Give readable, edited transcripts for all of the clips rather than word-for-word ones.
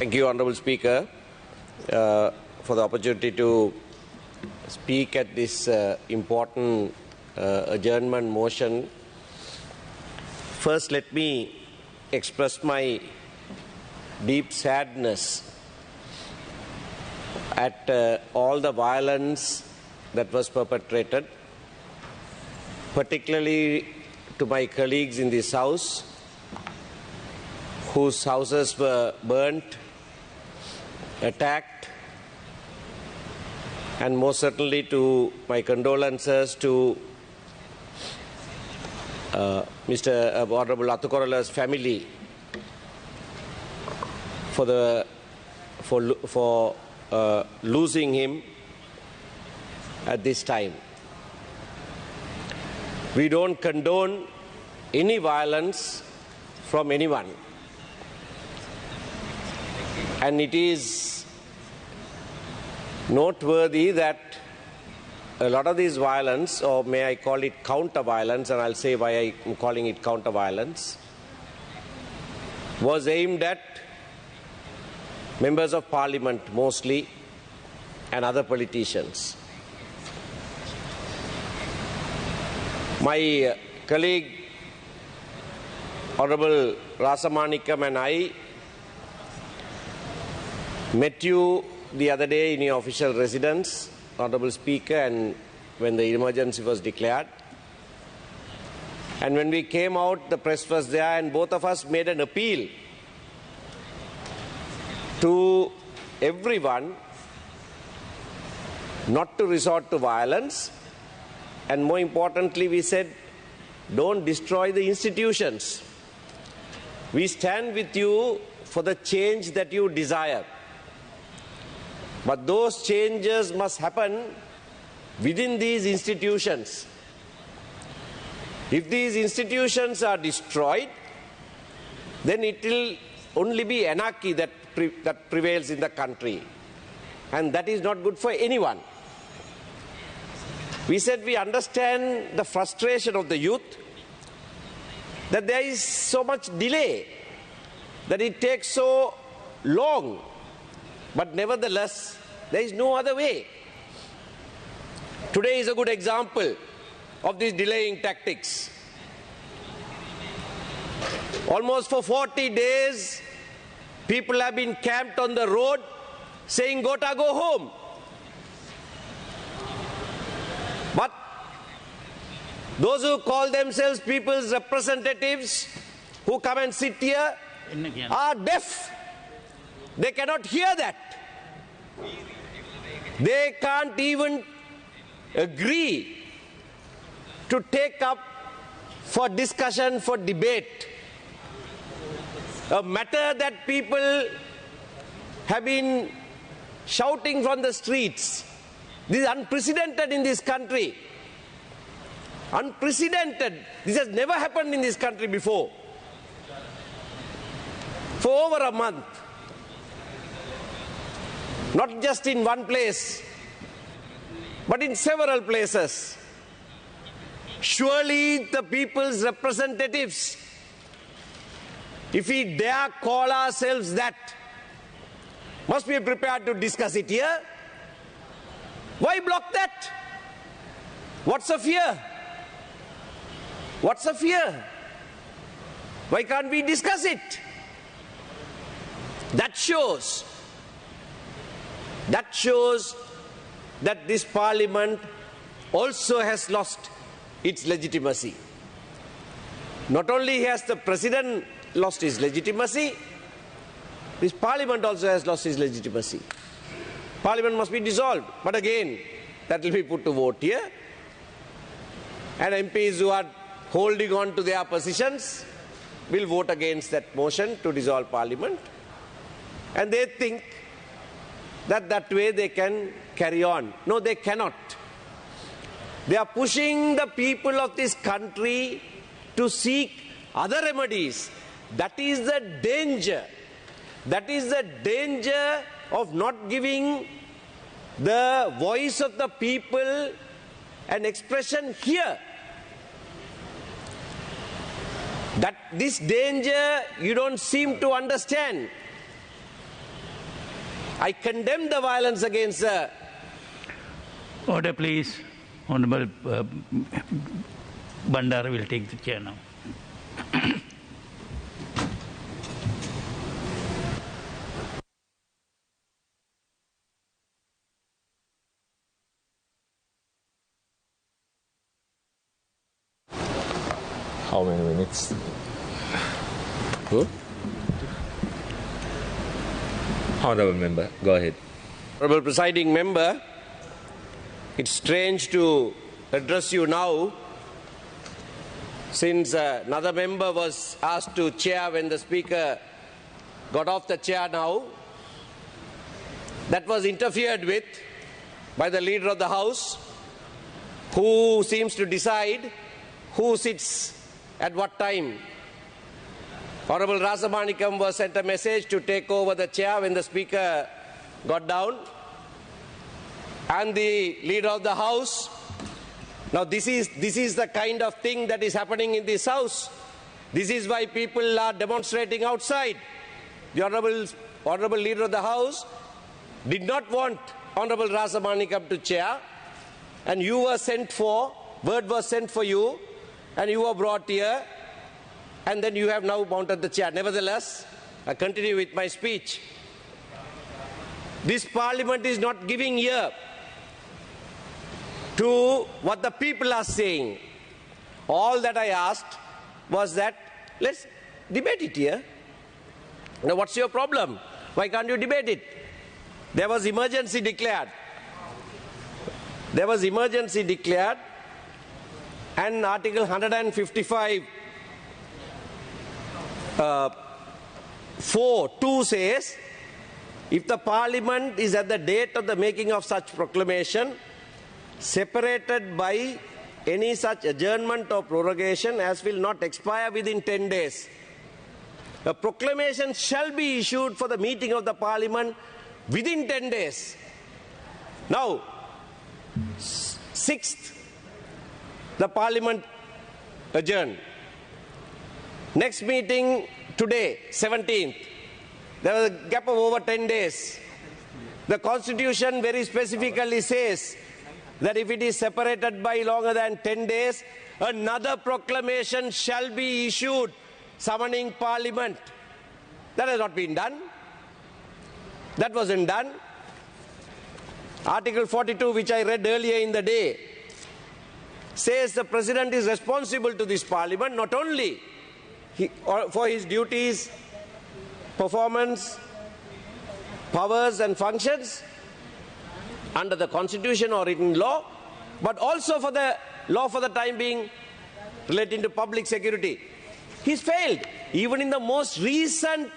Thank you, Honourable Speaker, for the opportunity to speak at this important adjournment motion. First, let me express my deep sadness at all the violence that was perpetrated, particularly to my colleagues in this House, whose houses were burnt, attacked, and most certainly to my condolences to Mr. Honorable Athukorala's family for losing him at this time. We don't condone any violence from anyone. And it is noteworthy that a lot of this violence, or may I call it counter-violence, and I'll say why I'm calling it counter-violence, was aimed at members of parliament mostly and other politicians. My colleague, Honorable Rasamanikam, and I met you the other day in your official residence, Honourable Speaker, and when the emergency was declared. And when we came out, the press was there, and both of us made an appeal to everyone not to resort to violence, and more importantly, we said, don't destroy the institutions. We stand with you for the change that you desire. But those changes must happen within these institutions. If these institutions are destroyed, then it will only be anarchy that prevails in the country. And that is not good for anyone. We said we understand the frustration of the youth, that there is so much delay, that it takes so long. But nevertheless, there is no other way. Today is a good example of these delaying tactics. Almost for 40 days, people have been camped on the road saying, Gota, go home. But those who call themselves people's representatives, who come and sit here, are deaf. They cannot hear that. They can't even agree to take up for discussion, for debate, a matter that people have been shouting from the streets. This is unprecedented in this country. Unprecedented. This has never happened in this country before. For over a month. Not just in one place, but in several places. Surely the people's representatives, if we dare call ourselves that, must be prepared to discuss it here. Why block that? What's the fear? What's the fear? Why can't we discuss it? That shows that this parliament also has lost its legitimacy. Not only has the president lost his legitimacy, this parliament also has lost its legitimacy. Parliament must be dissolved. But again, that will be put to vote here. And MPs who are holding on to their positions will vote against that motion to dissolve parliament. And they think that way they can carry on. No, they cannot. They are pushing the people of this country to seek other remedies. That is the danger. That is the danger of not giving the voice of the people an expression here. That this danger you don't seem to understand. I condemn the violence against the... Order, please. Honorable Bandara will take the chair now. How many minutes? Honorable member, go ahead. Honorable presiding member, it's strange to address you now since another member was asked to chair when the speaker got off the chair now. That was interfered with by the leader of the house, who seems to decide who sits at what time. Honorable Rasamanikam was sent a message to take over the chair when the speaker got down. And the leader of the house, now this is the kind of thing that is happening in this house. This is why people are demonstrating outside. The honorable leader of the house did not want Honorable Rasamanikam to chair, and you were sent for, word was sent for you, and you were brought here, and then you have now mounted the chair. Nevertheless, I continue with my speech. This parliament is not giving ear to what the people are saying. All that I asked was that, let's debate it here. Now, what's your problem? Why can't you debate it? There was emergency declared. There was emergency declared, and Article 155 4(2) says, if the Parliament is at the date of the making of such proclamation separated by any such adjournment or prorogation as will not expire within 10 days, a proclamation shall be issued for the meeting of the Parliament within 10 days. Now, 6th, the Parliament adjourned. Next meeting today, 17th. There was a gap of over 10 days. The Constitution very specifically says that if it is separated by longer than 10 days, another proclamation shall be issued summoning Parliament. That has not been done. That wasn't done. Article 42, which I read earlier in the day, says the President is responsible to this Parliament, not only for his duties, performance, powers and functions under the Constitution or written law, but also for the law for the time being relating to public security. He's failed. Even in the most recent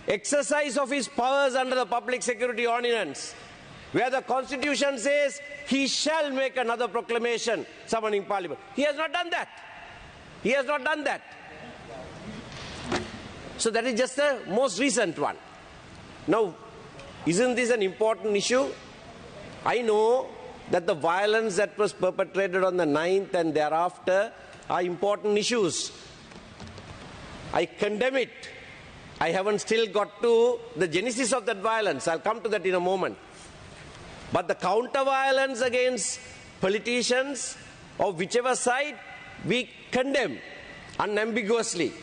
exercise of his powers under the Public Security Ordinance, where the Constitution says he shall make another proclamation summoning Parliament. He has not done that. He has not done that. So that is just the most recent one. Now, isn't this an important issue? I know that the violence that was perpetrated on the 9th and thereafter are important issues. I condemn it. I haven't still got to the genesis of that violence. I'll come to that in a moment. But the counter-violence against politicians of whichever side, we condemn unambiguously.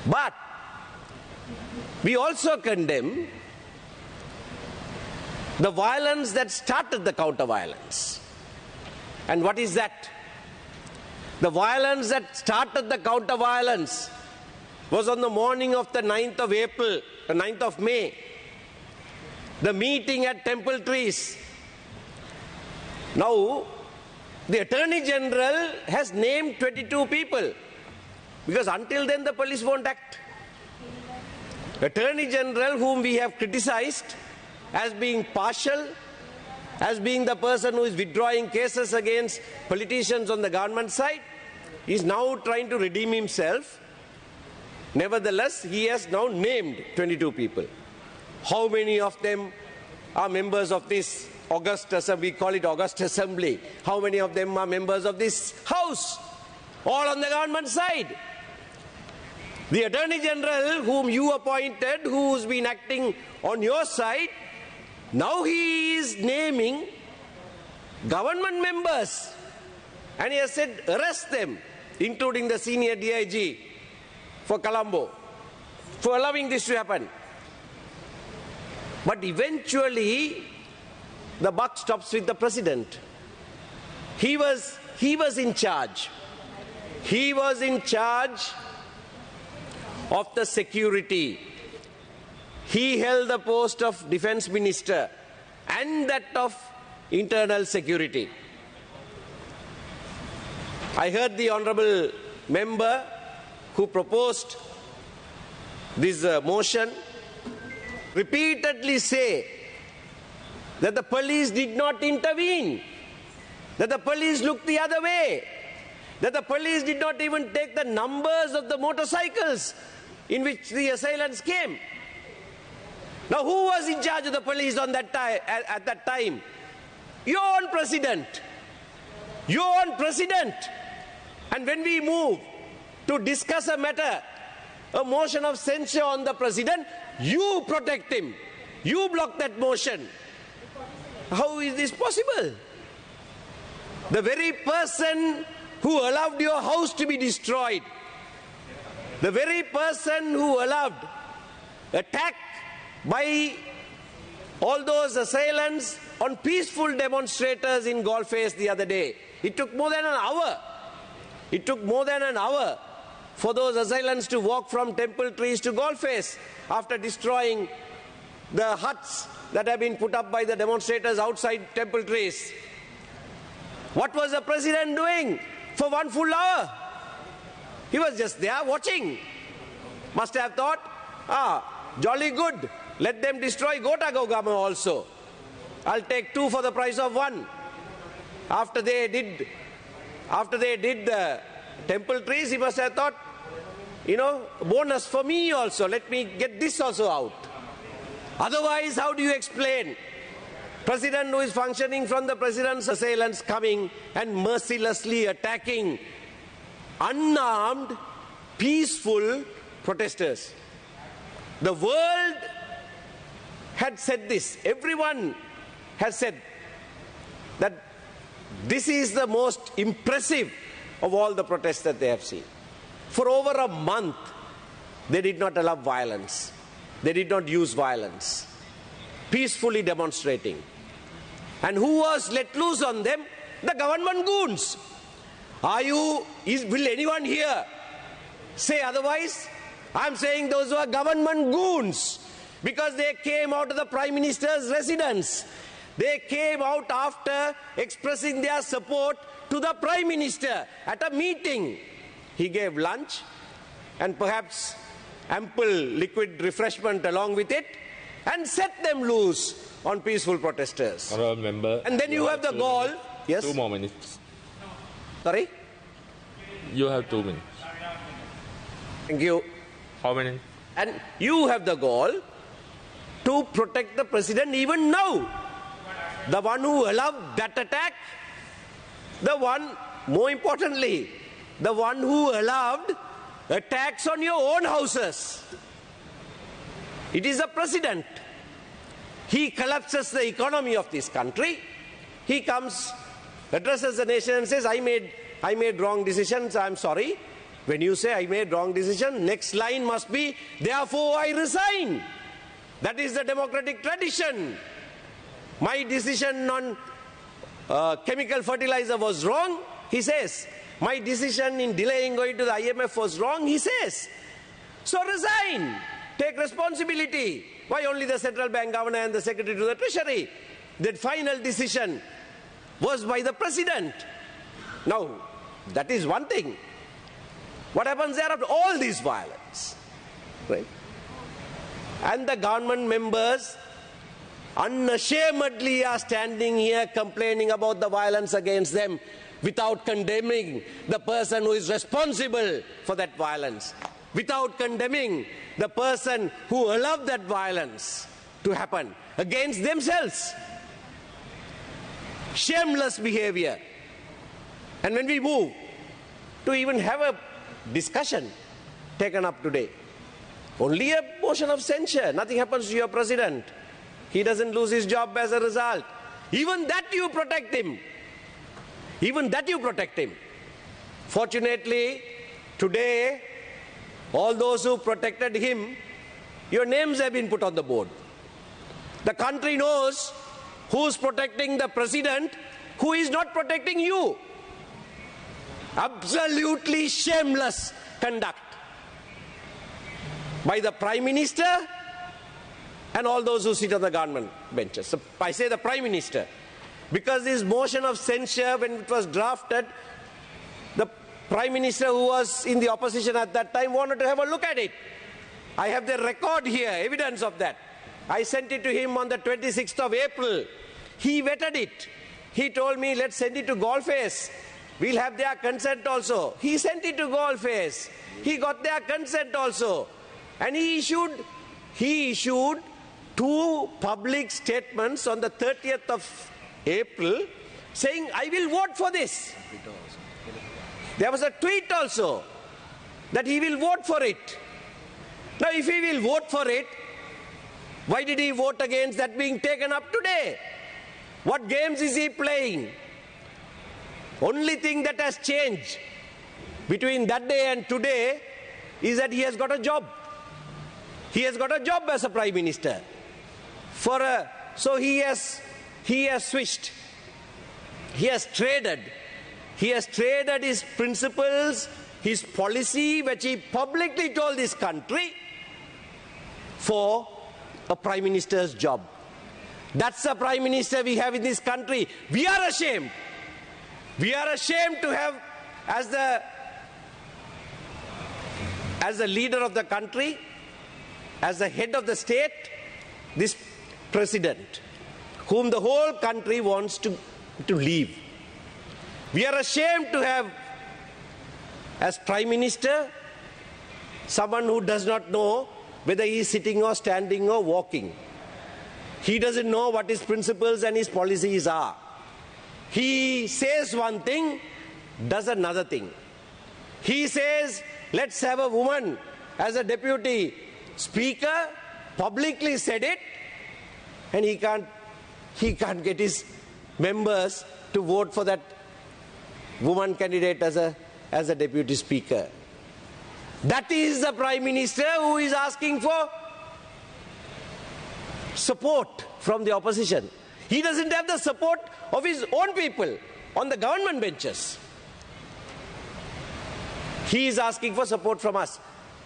But we also condemn the violence that started the counter-violence. And what is that? The violence that started the counter-violence was on the morning of the 9th of April, the 9th of May, the meeting at Temple Trees. Now, the Attorney General has named 22 people, because until then the police won't act. Attorney General, whom we have criticized as being partial, as being the person who is withdrawing cases against politicians on the government side, is now trying to redeem himself. Nevertheless, he has now named 22 people. How many of them are members of this August Assembly? We call it August Assembly. How many of them are members of this House? All on the government side. The Attorney General whom you appointed, who's been acting on your side, now he is naming government members. And he has said, arrest them, including the senior DIG for Colombo, for allowing this to happen. But eventually, the buck stops with the president. He was in charge. He was in charge of the security. He held the post of defense minister and that of internal security. I heard the honorable member who proposed this motion repeatedly say that the police did not intervene, that the police looked the other way, that the police did not even take the numbers of the motorcycles in which the assailants came. Now, who was in charge of the police on that at that time? Your own president. Your own president. And when we move to discuss a matter, a motion of censure on the president, you protect him. You block that motion. How is this possible? The very person who allowed your house to be destroyed, the very person who allowed attack by all those assailants on peaceful demonstrators in Golface the other day. It took more than an hour. It took more than an hour for those assailants to walk from Temple Trees to Golface after destroying the huts that have been put up by the demonstrators outside Temple Trees. What was the president doing for 1 full hour? He was just there watching. Must have thought, jolly good. Let them destroy Gotagogama also. I'll take 2 for the price of 1. After they did the Temple Trees, he must have thought, bonus for me also. Let me get this also out. Otherwise, how do you explain president who is functioning from the president's assailants coming and mercilessly attacking unarmed, peaceful protesters? The world had said this. Everyone has said that this is the most impressive of all the protests that they have seen. For over a month, they did not allow violence. They did not use violence. Peacefully demonstrating. And who was let loose on them? The government goons. Will anyone here say otherwise? I'm saying those were government goons because they came out of the Prime Minister's residence. They came out after expressing their support to the Prime Minister at a meeting. He gave lunch and perhaps ample liquid refreshment along with it and set them loose on peaceful protesters. Honourable member. And then you have the gall. Yes? 2 more minutes. Sorry? You have 2 minutes. Thank you. How many? And you have the gall to protect the president even now. The one who allowed that attack, the one, more importantly, the one who allowed attacks on your own houses. It is the president. He collapses the economy of this country. He comes, addresses the nation and says, I made wrong decisions, I'm sorry. When you say I made wrong decision, next line must be, therefore I resign. That is the democratic tradition. My decision on chemical fertilizer was wrong, he says. My decision in delaying going to the IMF was wrong, he says. So resign. Take responsibility. Why only the central bank governor and the secretary to the treasury? That final decision was by the president. Now, that is one thing. What happens there after all this violence? Right? And the government members unashamedly are standing here complaining about the violence against them without condemning the person who is responsible for that violence, without condemning the person who allowed that violence to happen against themselves. Shameless behavior. And when we move to even have a discussion taken up today? Only a motion of censure. Nothing happens to your president. He doesn't lose his job as a result. Even that you protect him. Even that you protect him. Fortunately, today, all those who protected him, your names have been put on the board. The country knows who's protecting the president, who is not protecting you. Absolutely shameless conduct by the Prime Minister and all those who sit on the government benches. So I say the Prime Minister, because this motion of censure, when it was drafted, the Prime Minister, who was in the opposition at that time, wanted to have a look at it. I have the record here, evidence of that. I sent it to him on the 26th of April. He vetted it. He told me, let's send it to Golface. We'll have their consent also. He sent it to Golface. He got their consent also. And he issued 2 public statements on the 30th of April saying, I will vote for this. There was a tweet also that he will vote for it. Now, if he will vote for it, why did he vote against that being taken up today? What games is he playing? Only thing that has changed between that day and today is that he has got a job. He has got a job as a Prime Minister. So he has switched. He has traded. He has traded his principles, his policy, which he publicly told this country, for a Prime Minister's job. That's the Prime Minister we have in this country. We are ashamed. We are ashamed to have, as the leader of the country, as the head of the state, this president, whom the whole country wants to leave. We are ashamed to have, as Prime Minister, someone who does not know whether he is sitting or standing or walking. He doesn't know what his principles and his policies are. He says one thing, does another thing. He says, let's have a woman as a deputy speaker, publicly said it, and he can't get his members to vote for that woman candidate as a deputy speaker. That is the Prime Minister who is asking for support from the opposition. He doesn't have the support of his own people on the government benches. He is asking for support from us.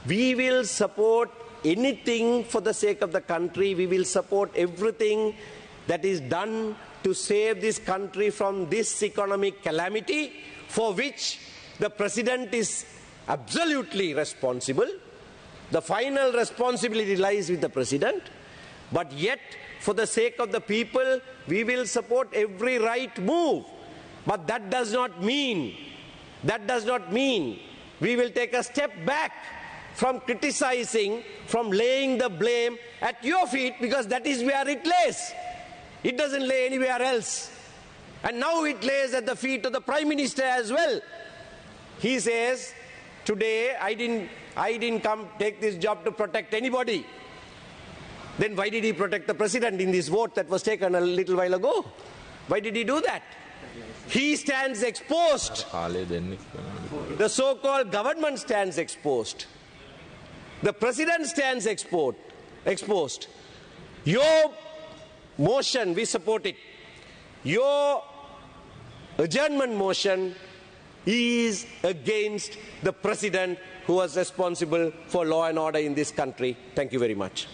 We will support anything for the sake of the country. We will support everything that is done to save this country from this economic calamity, for which the President is absolutely responsible. The final responsibility lies with the President. But yet, for the sake of the people, we will support every right move. But that does not mean we will take a step back from criticizing, from laying the blame at your feet, because that is where it lays. It doesn't lay anywhere else. And now it lays at the feet of the Prime Minister as well. He says, today I didn't come take this job to protect anybody. Then why did he protect the President in this vote that was taken a little while ago? Why did he do that? He stands exposed. The so-called government stands exposed. The President stands exposed. Your motion, we support it. Your adjournment motion is against the President, who was responsible for law and order in this country. Thank you very much.